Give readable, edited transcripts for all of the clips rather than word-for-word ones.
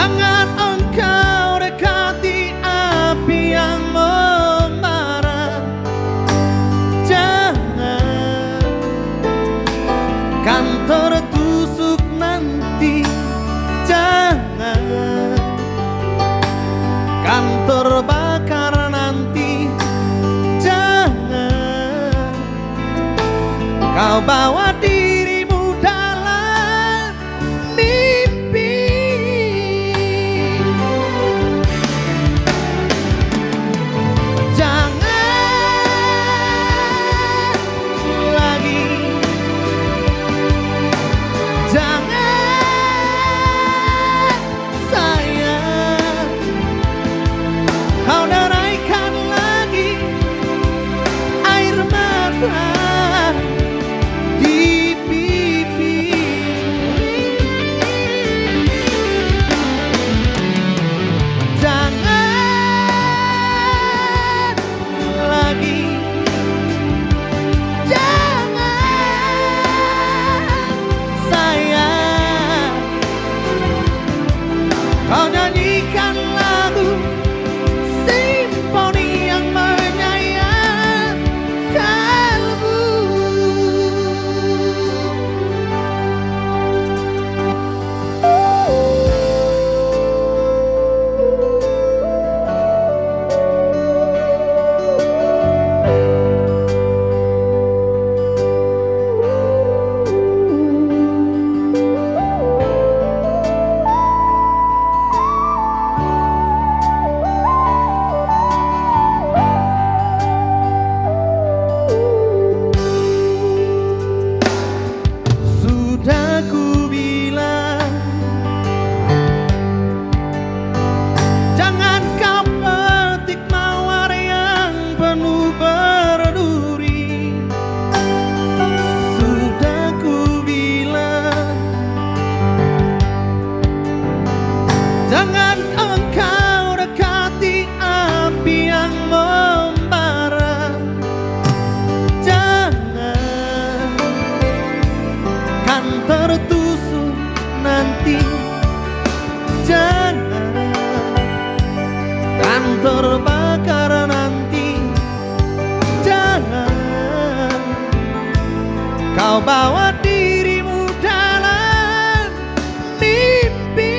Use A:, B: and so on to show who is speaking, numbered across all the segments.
A: Jangan engkau dekati api yang membara. Jangan kan tertusuk nanti. Jangan kan terbakar nanti. Jangan kau bawa dirimu dalam mimpi. Jangan lagi, jangan sayang, kau deraikan lagi air mata di pipi. Jangan lagi, jangan sayang, kau nyanyikan lagu simfoni yang menyayat kalbu. Sudah ku bilang, jangan kau petik mawar yang penuh berduri. Sudah ku bilang, jangan engkau dekati api yang membara. Jangan kan tertusuk nanti. Jangan kan terbakar nanti. Jangan kau bawa dirimu dalam mimpi.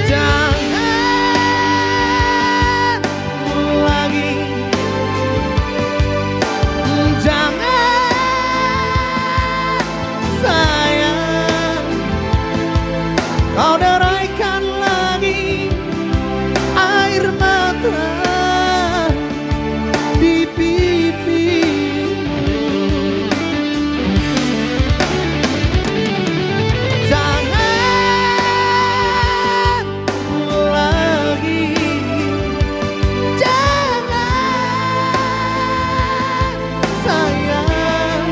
A: Jangan lagi, jangan sayang, kau deraikan lagi air mata di pipi. Jangan lagi, jangan sayang,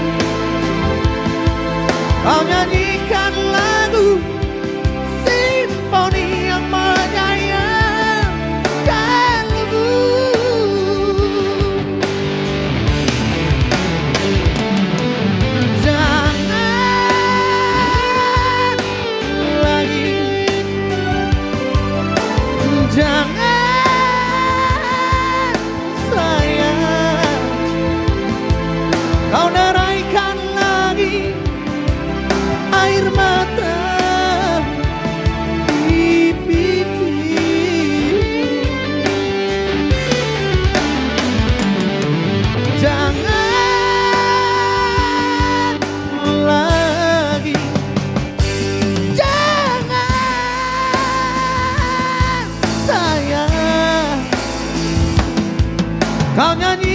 A: kau nyanyikan lagu simfoni yang menyayat kalbu. Jangan lagi, jangan sayang, kau deraikan lagi air mata di pipi. Jangan lagi, jangan sayang, kau nyanyi